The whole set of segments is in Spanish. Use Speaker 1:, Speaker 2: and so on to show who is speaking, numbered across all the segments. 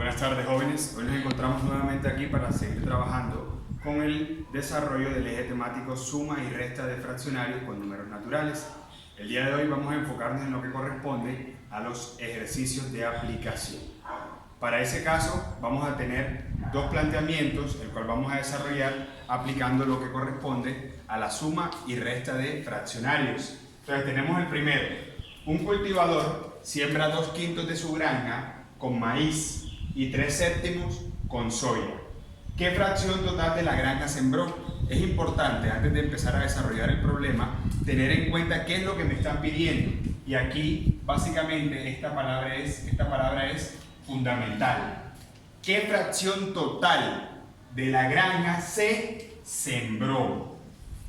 Speaker 1: Buenas tardes, jóvenes. Hoy nos encontramos nuevamente aquí para seguir trabajando con el desarrollo del eje temático suma y resta de fraccionarios con números naturales. El día de hoy vamos a enfocarnos en lo que corresponde a los ejercicios de aplicación. Para ese caso vamos a tener dos planteamientos, el cual vamos a desarrollar aplicando lo que corresponde a la suma y resta de fraccionarios. Entonces tenemos el primero. Un cultivador siembra 2/5 de su granja con maíz y 3/7 con soya. ¿Qué fracción total de la granja sembró? Es importante, antes de empezar a desarrollar el problema, tener en cuenta qué es lo que me están pidiendo. Y aquí, básicamente, esta palabra es fundamental. ¿Qué fracción total de la granja se sembró?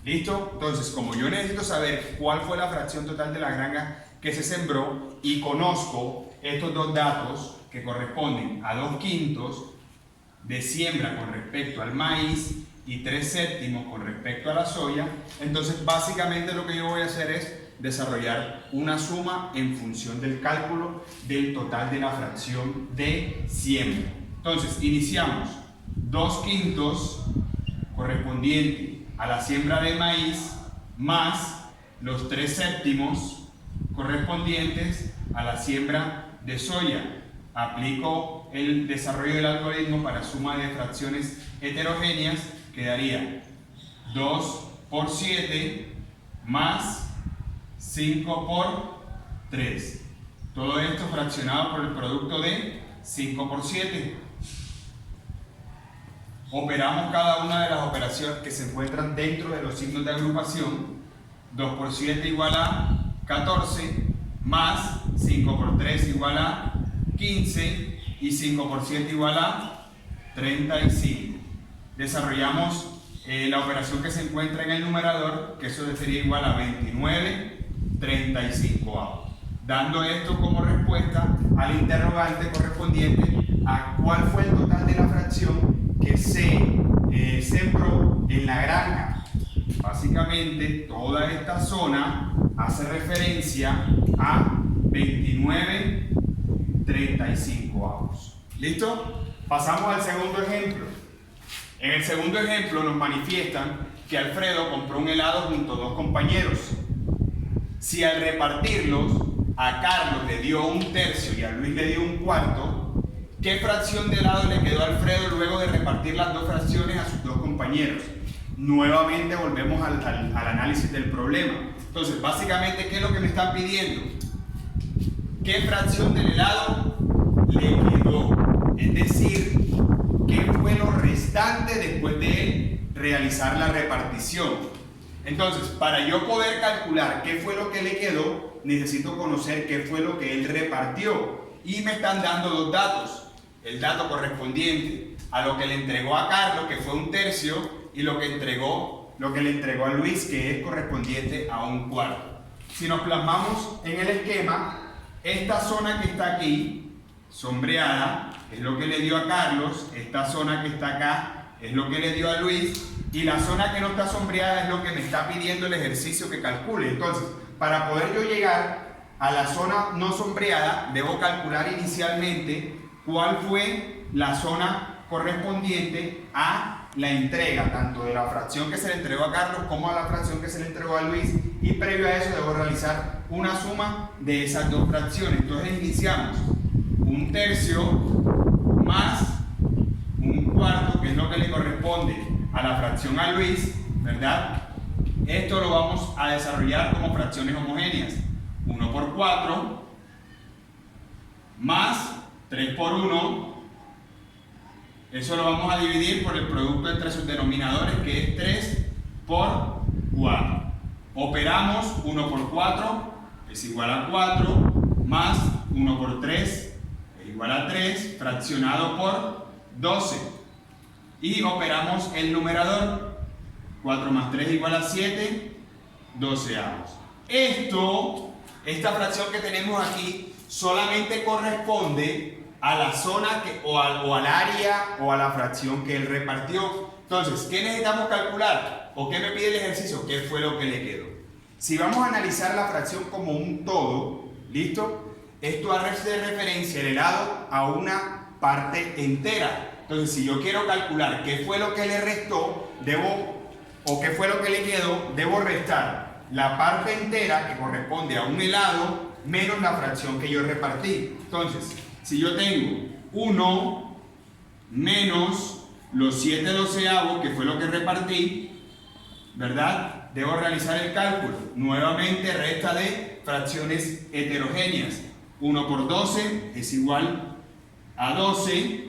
Speaker 1: ¿Listo? Entonces, como yo necesito saber cuál fue la fracción total de la granja que se sembró y conozco estos dos datos que corresponden a 2/5 de siembra con respecto al maíz y 3/7 con respecto a la soya, entonces básicamente lo que yo voy a hacer es desarrollar una suma en función del cálculo del total de la fracción de siembra. Entonces iniciamos 2/5 correspondiente a la siembra de maíz más los 3/7 correspondientes a la siembra de soya. Aplico el desarrollo del algoritmo para suma de fracciones heterogéneas, quedaría 2 por 7 más 5 por 3. Todo esto fraccionado por el producto de 5 por 7. Operamos cada una de las operaciones que se encuentran dentro de los signos de agrupación. 2 por 7 igual a 14, más 5 por 3 igual a 15 y 5 por 7 igual a 35. Desarrollamos la operación que se encuentra en el numerador, que eso sería igual a 29/35, dando esto como respuesta al interrogante correspondiente a cuál fue el total de la fracción que se sembró en la granja. Básicamente toda esta zona hace referencia a 29/35. ¿Listo? Pasamos al segundo ejemplo. En el segundo ejemplo nos manifiestan que Alfredo compró un helado junto a dos compañeros. Si al repartirlos a Carlos le dio 1/3 y a Luis le dio 1/4, ¿qué fracción de helado le quedó a Alfredo luego de repartir las dos fracciones a sus dos compañeros? Nuevamente volvemos al análisis del problema. Entonces, básicamente, ¿qué es lo que me están pidiendo? ¿Qué fracción del helado le quedó? Es decir, ¿qué fue lo restante después de él realizar la repartición? Entonces, para yo poder calcular qué fue lo que le quedó, necesito conocer qué fue lo que él repartió. Y me están dando dos datos. El dato correspondiente a lo que le entregó a Carlos, que fue 1/3, y lo que le entregó a Luis, que es correspondiente a 1/4. Si nos plasmamos en el esquema, esta zona que está aquí, sombreada, es lo que le dio a Carlos, esta zona que está acá es lo que le dio a Luis, y la zona que no está sombreada es lo que me está pidiendo el ejercicio que calcule. Entonces, para poder yo llegar a la zona no sombreada, debo calcular inicialmente cuál fue la zona correspondiente a la entrega, tanto de la fracción que se le entregó a Carlos como a la fracción que se le entregó a Luis, y previo a eso debo realizar una suma de esas dos fracciones. Entonces iniciamos 1/3 más 1/4, que es lo que le corresponde a la fracción a Luis, ¿verdad? Esto lo vamos a desarrollar como fracciones homogéneas. 1 por 4 más 3 por 1. Eso lo vamos a dividir por el producto entre sus denominadores, que es 3 por 4. Operamos 1 por 4 es igual a 4, más 1 por 3 es igual a 3, fraccionado por 12. Y operamos el numerador. 4 más 3 igual a 7, 12avos. Esta fracción que tenemos aquí solamente corresponde a la zona o al área o a la fracción que él repartió. Entonces, ¿qué necesitamos calcular? ¿O qué me pide el ejercicio? ¿Qué fue lo que le quedó? Si vamos a analizar la fracción como un todo, ¿listo? Esto hace referencia el helado a una parte entera. Entonces, si yo quiero calcular qué fue lo que le restó, qué fue lo que le quedó, debo restar la parte entera que corresponde a un helado menos la fracción que yo repartí. Entonces, si yo tengo 1 menos los 7/12, que fue lo que repartí, ¿verdad? Debo realizar el cálculo. Nuevamente resta de fracciones heterogéneas. 1 por 12 es igual a 12,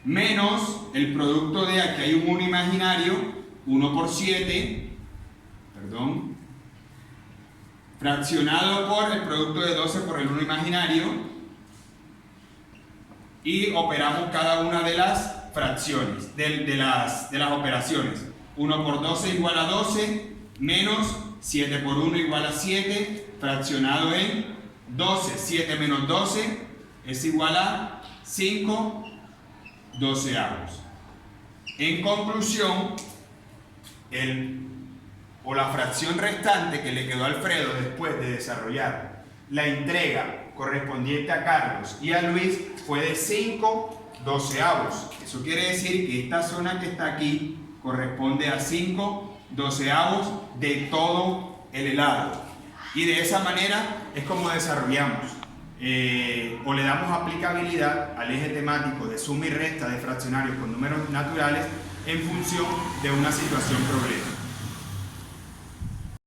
Speaker 1: menos el producto de, aquí hay un 1 imaginario, 1 por 7, perdón, fraccionado por el producto de 12 por el 1 imaginario, y operamos cada una de las fracciones, de las operaciones. 1 por 12 igual a 12, menos 7 por 1 igual a 7, fraccionado en 12. 7 menos 12 es igual a 5/12. En conclusión, la fracción restante que le quedó a Alfredo después de desarrollar la entrega correspondiente a Carlos y a Luis fue de 5/12. Eso quiere decir que esta zona que está aquí corresponde a 5/12 de todo el helado. Y de esa manera es como desarrollamos o le damos aplicabilidad al eje temático de suma y resta de fraccionarios con números naturales en función de una situación problemática.